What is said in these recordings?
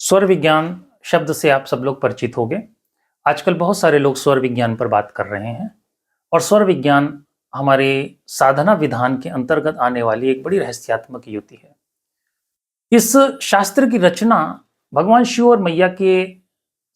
स्वर विज्ञान शब्द से आप सब लोग परिचित होंगे। आजकल बहुत सारे लोग स्वर विज्ञान पर बात कर रहे हैं और स्वर विज्ञान हमारे साधना विधान के अंतर्गत आने वाली एक बड़ी रहस्यात्मक युक्ति है। इस शास्त्र की रचना भगवान शिव और मैया के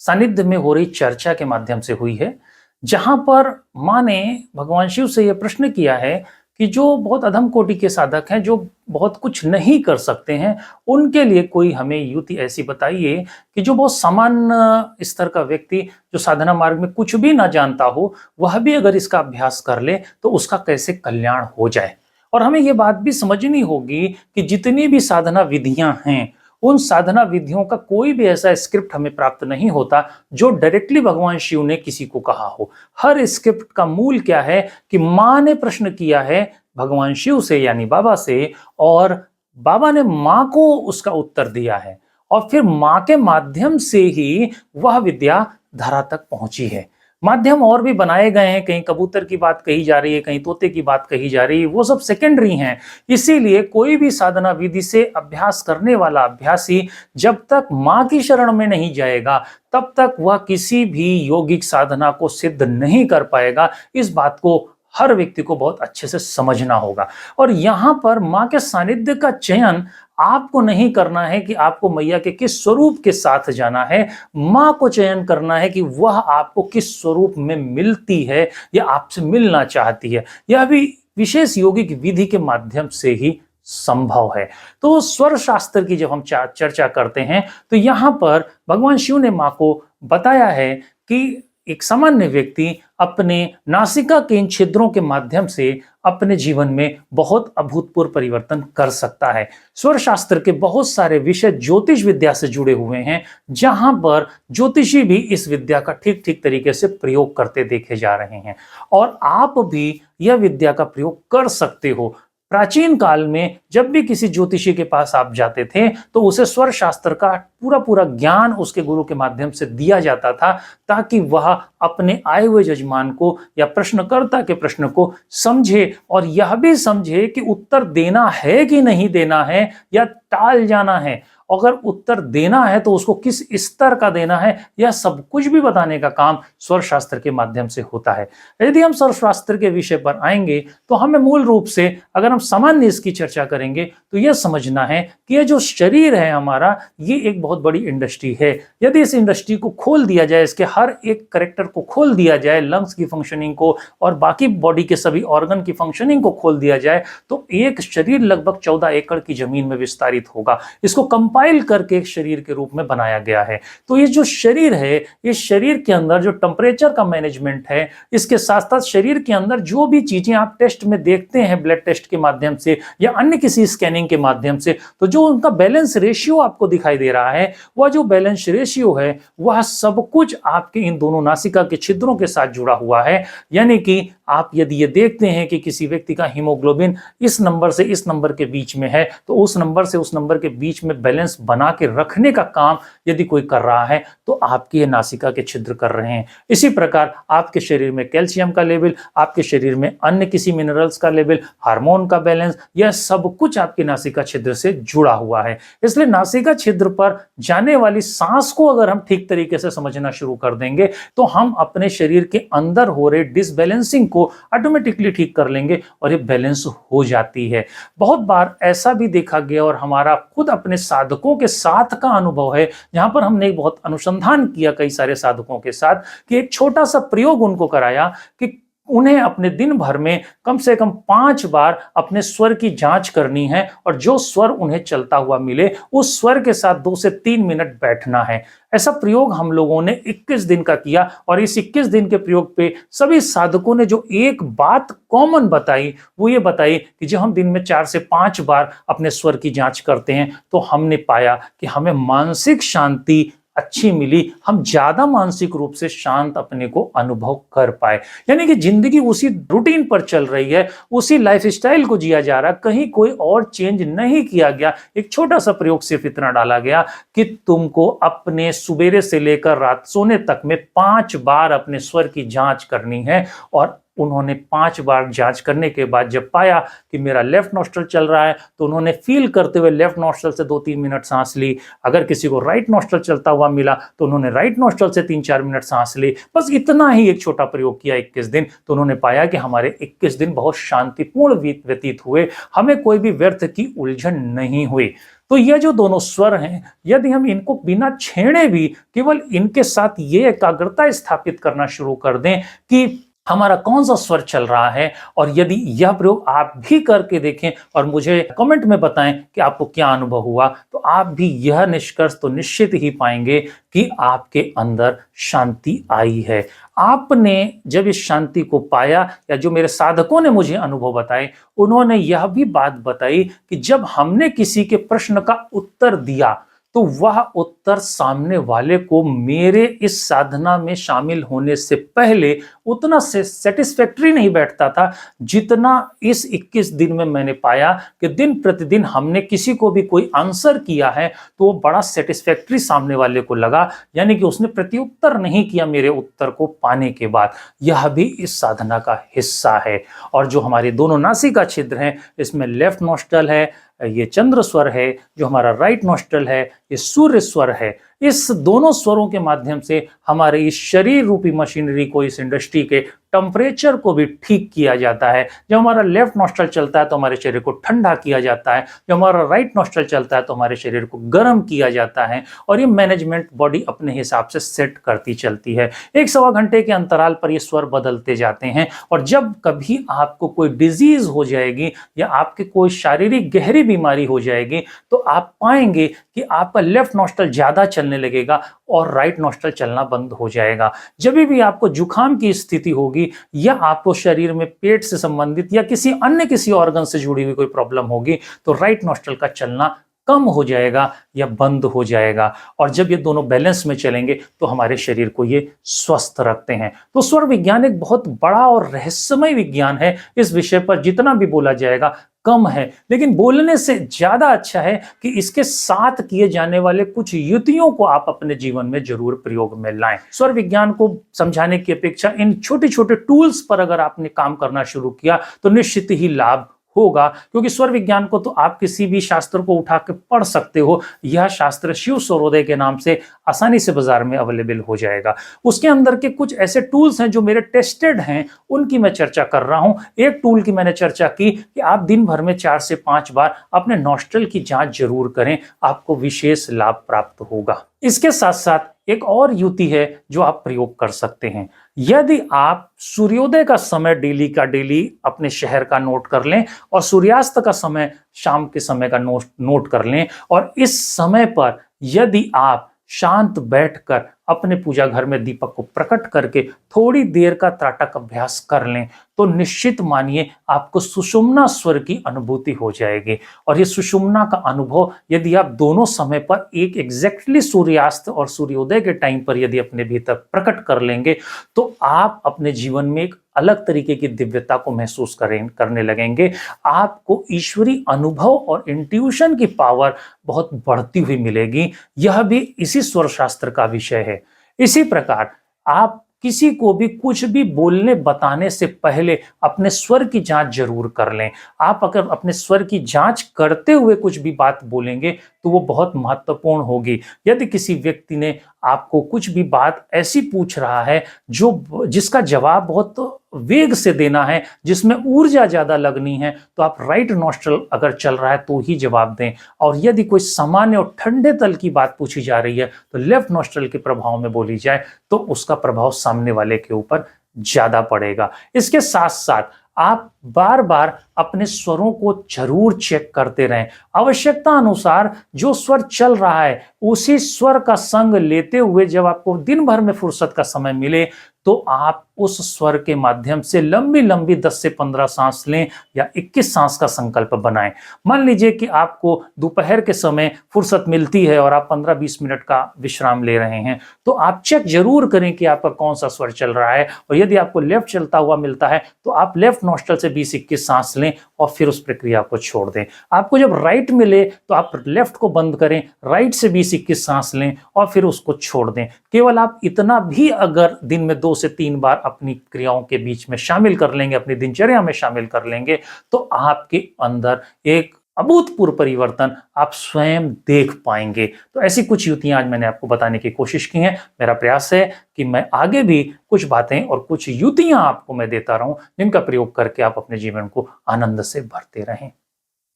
सानिध्य में हो रही चर्चा के माध्यम से हुई है, जहां पर मां ने भगवान शिव से यह प्रश्न किया है कि जो बहुत अधम कोटि के साधक हैं, जो बहुत कुछ नहीं कर सकते हैं, उनके लिए कोई हमें युक्ति ऐसी बताइए कि जो बहुत सामान्य स्तर का व्यक्ति जो साधना मार्ग में कुछ भी ना जानता हो, वह भी अगर इसका अभ्यास कर ले तो उसका कैसे कल्याण हो जाए। और हमें यह बात भी समझनी होगी कि जितनी भी साधना विधियां हैं, उन साधना विधियों का कोई भी ऐसा स्क्रिप्ट हमें प्राप्त नहीं होता जो डायरेक्टली भगवान शिव ने किसी को कहा हो। हर स्क्रिप्ट का मूल क्या है कि मां ने प्रश्न किया है भगवान शिव से यानी बाबा से, और बाबा ने मां को उसका उत्तर दिया है और फिर मां के माध्यम से ही वह विद्या धरा तक पहुंची है। माध्यम और भी बनाए गए हैं, कहीं कबूतर की बात कही जा रही है, कहीं तोते की बात कही जा रही है, वो सब सेकेंडरी हैं। इसीलिए कोई भी साधना विधि से अभ्यास करने वाला अभ्यासी जब तक मां की शरण में नहीं जाएगा तब तक वह किसी भी योगिक साधना को सिद्ध नहीं कर पाएगा। इस बात को हर व्यक्ति को बहुत अच्छे से समझना होगा। और यहां पर मां के सानिध्य का चयन आपको नहीं करना है कि आपको मैया के किस स्वरूप के साथ जाना है, मां को चयन करना है कि वह आपको किस स्वरूप में मिलती है या आपसे मिलना चाहती है। यह भी विशेष योगिक विधि के माध्यम से ही संभव है। तो स्वर शास्त्र की जब हम चर्चा करते हैं तो यहां पर भगवान शिव ने मां को बताया है कि एक सामान्य व्यक्ति अपने नासिका के इन छिद्रों के माध्यम से अपने जीवन में बहुत अभूतपूर्व परिवर्तन कर सकता है। स्वर शास्त्र के बहुत सारे विषय ज्योतिष विद्या से जुड़े हुए हैं, जहां पर ज्योतिषी भी इस विद्या का ठीक ठीक तरीके से प्रयोग करते देखे जा रहे हैं और आप भी यह विद्या का प्रयोग कर सकते हो। प्राचीन काल में जब भी किसी ज्योतिषी के पास आप जाते थे तो उसे स्वर शास्त्र का पूरा पूरा ज्ञान उसके गुरु के माध्यम से दिया जाता था, ताकि वह अपने आए हुए जजमान को या प्रश्नकर्ता के प्रश्न को समझे और यह भी समझे कि उत्तर देना है कि नहीं देना है या टाल जाना है। अगर उत्तर देना है तो उसको किस स्तर का देना है, यह सब कुछ भी बताने का काम स्वर शास्त्र के माध्यम से होता है। यदि हम स्वर शास्त्र के विषय पर आएंगे तो हमें मूल रूप से अगर हम सामान्य इसकी चर्चा करेंगे तो यह समझना है कि यह जो शरीर है हमारा, ये एक बहुत बड़ी इंडस्ट्री है। यदि इस इंडस्ट्री को खोल दिया जाए, इसके हर एक करेक्टर को खोल दिया जाए, लंग्स की फंक्शनिंग को और बाकी बॉडी के सभी ऑर्गन की फंक्शनिंग को खोल दिया जाए, तो एक शरीर लगभग 14 एकड़ की जमीन में विस्तारित होगा। इसको कंपाइल करके एक शरीर के रूप में बनाया गया है। तो ये जो शरीर है, इस शरीर के अंदर जो टेम्परेचर का मैनेजमेंट है, इसके साथ साथ शरीर के अंदर जो भी चीजें आप टेस्ट में देखते हैं, ब्लड टेस्ट के माध्यम से या अन्य किसी स्कैनिंग के माध्यम से, तो जो उनका बैलेंस रेशियो आपको दिखाई दे रहा है, वह जो बैलेंस रेशियो है वह सब कुछ आपके इन दोनों नासिका के छिद्रों के साथ जुड़ा हुआ है। यानी कि आप यदि ये देखते हैं कि किसी व्यक्ति का हीमोग्लोबिन इस नंबर से इस नंबर के बीच में है, तो उस नंबर से उस नंबर के बीच में बैलेंस बना के रखने का काम यदि कोई कर रहा है तो आपकी ये नासिका के छिद्र कर रहे हैं। इसी प्रकार आपके शरीर में कैल्शियम का लेवल, आपके शरीर में अन्य किसी मिनरल्स का लेवल, हार्मोन का बैलेंस, यह सब कुछ आपकी नासिका छिद्र से जुड़ा हुआ है। इसलिए नासिका छिद्र पर जाने वाली सांस को अगर हम ठीक तरीके से समझना शुरू कर देंगे तो हम अपने शरीर के अंदर हो रहे डिसबैलेंसिंग को ऑटोमेटिकली ठीक कर लेंगे और ये बैलेंस हो जाती है। बहुत बार ऐसा भी देखा गया और हमारा खुद अपने साधकों के साथ का अनुभव है, जहां पर हमने एक बहुत अनुसंधान किया कई सारे साधकों के साथ कि एक छोटा सा प्रयोग उनको कराया कि उन्हें अपने दिन भर में कम से कम 5 बार अपने स्वर की जांच करनी है और जो स्वर उन्हें चलता हुआ मिले उस स्वर के साथ 2 से 3 मिनट बैठना है। ऐसा प्रयोग हम लोगों ने 21 दिन का किया और इस 21 दिन के प्रयोग पे सभी साधकों ने जो एक बात कॉमन बताई, वो ये बताई कि जब हम दिन में 4 से 5 बार अपने स्वर की जांच करते हैं तो हमने पाया कि हमें मानसिक शांति अच्छी मिली, हम ज्यादा मानसिक रूप से शांत अपने को अनुभव कर पाए। यानी कि जिंदगी उसी रूटीन पर चल रही है, उसी लाइफस्टाइल को जिया जा रहा, कहीं कोई और चेंज नहीं किया गया। एक छोटा सा प्रयोग सिर्फ इतना डाला गया कि तुमको अपने सुबेरे से लेकर रात सोने तक में 5 बार अपने स्वर की जांच करनी है और उन्होंने 5 बार जांच करने के बाद जब पाया कि मेरा लेफ्ट नॉस्ट्रल चल रहा है तो उन्होंने फील करते हुए लेफ्ट नॉस्ट्रल से 2-3 मिनट सांस ली। अगर किसी को राइट नॉस्ट्रल चलता हुआ मिला तो उन्होंने राइट नॉस्ट्रल से 3-4 मिनट सांस ली। बस इतना ही एक छोटा प्रयोग किया 21 दिन, तो उन्होंने पाया कि हमारे 21 दिन बहुत शांतिपूर्ण व्यतीत हुए, हमें कोई भी व्यर्थ की उलझन नहीं हुई। तो ये जो दोनों स्वर हैं, यदि हम इनको बिना छेड़े भी केवल इनके साथ ये एकाग्रता स्थापित करना शुरू कर दें कि हमारा कौन सा स्वर चल रहा है, और यदि यह प्रयोग आप भी करके देखें और मुझे कमेंट में बताएं कि आपको क्या अनुभव हुआ, तो आप भी यह निष्कर्ष तो निश्चित ही पाएंगे कि आपके अंदर शांति आई है। आपने जब इस शांति को पाया, या जो मेरे साधकों ने मुझे अनुभव बताए, उन्होंने यह भी बात बताई कि जब हमने किसी के प्रश्न का उत्तर दिया तो वह उत्तर सामने वाले को मेरे इस साधना में शामिल होने से पहले उतना से सेटिस्फैक्टरी नहीं बैठता था, जितना इस 21 दिन में मैंने पाया कि दिन प्रतिदिन हमने किसी को भी कोई आंसर किया है तो वो बड़ा सेटिस्फैक्टरी सामने वाले को लगा, यानी कि उसने प्रत्युत्तर नहीं किया मेरे उत्तर को पाने के बाद। यह भी इस साधना का हिस्सा है। और जो हमारे दोनों नासिका छिद्र हैं, इसमें लेफ्ट नॉस्ट्रल है, ये चंद्र स्वर है, जो हमारा राइट नॉस्ट्रल है ये सूर्य स्वर है। इस दोनों स्वरों के माध्यम से हमारे इस शरीर रूपी मशीनरी को, इस इंडस्ट्री के टेम्परेचर को भी ठीक किया जाता है। जब हमारा लेफ्ट नॉस्ट्रल चलता है तो हमारे शरीर को ठंडा किया जाता है, जब हमारा राइट नॉस्ट्रल चलता है तो हमारे शरीर को गर्म किया जाता है, और ये मैनेजमेंट बॉडी अपने हिसाब से सेट करती चलती है। 1-1.25 घंटे के अंतराल पर ये स्वर बदलते जाते हैं, और जब कभी आपको कोई डिजीज हो जाएगी या आपके कोई शारीरिक गहरी बीमारी हो जाएगी तो आप पाएंगे कि आपका लेफ्ट नॉस्ट्रल ज्यादा चलने लगेगा और राइट नॉस्ट्रल चलना बंद हो जाएगा। जब भी आपको जुकाम की स्थिति होगी, या आपको शरीर में पेट से संबंधित या किसी ऑर्गन से जुड़ी हुई कोई प्रॉब्लम होगी, तो राइट नॉस्ट्रल का चलना कम हो जाएगा या बंद हो जाएगा। और जब ये दोनों बैलेंस में चलेंगे तो हमारे शरीर को ये स्वस्थ रखते हैं। तो स्वर विज्ञान एक बहुत बड़ा और रहस्यमय विज्ञान है। इस विषय पर जितना भी बोला जाएगा कम है, लेकिन बोलने से ज्यादा अच्छा है कि इसके साथ किए जाने वाले कुछ युक्तियों को आप अपने जीवन में जरूर प्रयोग में लाएं। स्वर विज्ञान को समझाने की अपेक्षा इन छोटे छोटे टूल्स पर अगर आपने काम करना शुरू किया तो निश्चित ही लाभ होगा, क्योंकि स्वर विज्ञान को तो आप किसी भी शास्त्र को उठा के पढ़ सकते हो। यह शास्त्र शिव स्वरोदय के नाम से आसानी से बाजार में अवेलेबल हो जाएगा। उसके अंदर के कुछ ऐसे टूल्स हैं जो मेरे टेस्टेड हैं, उनकी मैं चर्चा कर रहा हूं। एक टूल की मैंने चर्चा की कि आप दिन भर में 4 से 5 बार अपने नॉस्ट्रल की जांच जरूर करें, आपको विशेष लाभ प्राप्त होगा। इसके साथ साथ एक और युक्ति है जो आप प्रयोग कर सकते हैं। यदि आप सूर्योदय का समय डेली का डेली अपने शहर का नोट कर लें और सूर्यास्त का समय शाम के समय का नोट कर लें, और इस समय पर यदि आप शांत बैठकर अपने पूजा घर में दीपक को प्रकट करके थोड़ी देर का त्राटक अभ्यास कर लें, तो निश्चित मानिए आपको सुषुम्ना स्वर की अनुभूति हो जाएगी। और ये सुषुम्ना का अनुभव यदि आप दोनों समय पर एक एग्जैक्टली सूर्यास्त और सूर्योदय के टाइम पर यदि अपने भीतर प्रकट कर लेंगे, तो आप अपने जीवन में एक अलग तरीके की दिव्यता को महसूस करने लगेंगे। आपको ईश्वरीय अनुभव और इंट्यूशन की पावर बहुत बढ़ती हुई मिलेगी। यह भी इसी स्वर शास्त्र का विषय है। इसी प्रकार आप किसी को भी कुछ भी बोलने बताने से पहले अपने स्वर की जांच जरूर कर लें। आप अगर अपने स्वर की जांच करते हुए कुछ भी बात बोलेंगे तो वो बहुत महत्वपूर्ण होगी। यदि किसी व्यक्ति ने आपको कुछ भी बात ऐसी पूछ रहा है जिसका जवाब बहुत वेग से देना है, जिसमें ऊर्जा ज्यादा लगनी है, तो आप राइट नॉस्ट्रल अगर चल रहा है तो ही जवाब दें। और यदि कोई सामान्य और ठंडे तल की बात पूछी जा रही है तो लेफ्ट नॉस्ट्रल के प्रभाव में बोली जाए तो उसका प्रभाव सामने वाले के ऊपर ज्यादा पड़ेगा। इसके साथ साथ आप बार बार अपने स्वरों को जरूर चेक करते रहें। आवश्यकता अनुसार जो स्वर चल रहा है उसी स्वर का संग लेते हुए जब आपको दिन भर में फुर्सत का समय मिले तो आप उस स्वर के माध्यम से लंबी लंबी 10 से 15 सांस लें या 21 सांस का संकल्प बनाएं। मान लीजिए कि आपको दोपहर के समय फुर्सत मिलती है और आप 15-20 मिनट का विश्राम ले रहे हैं, तो आप चेक जरूर करें कि आपका कौन सा स्वर चल रहा है। और यदि आपको लेफ्ट चलता हुआ मिलता है तो आप लेफ्ट नॉस्ट्रल से 20-21 सांस लें और फिर उस प्रक्रिया को छोड़ दें। आपको जब राइट मिले तो आप लेफ्ट को बंद करें, राइट से 20-21 सांस लें और फिर उसको छोड़ दें। केवल आप इतना भी अगर दिन में 2 से 3 बार अपनी क्रियाओं के बीच में शामिल कर लेंगे, अपनी दिनचर्या में शामिल कर लेंगे, तो आपके अंदर एक अभूतपूर्व परिवर्तन आप स्वयं देख पाएंगे। तो ऐसी कुछ युक्तियां आज मैंने आपको बताने की कोशिश की हैं। मेरा प्रयास है कि मैं आगे भी कुछ बातें और कुछ युक्तियां आपको मैं देता रहूं, जिनका प्रयोग करके आप अपने जीवन को आनंद से भरते रहें।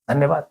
धन्यवाद।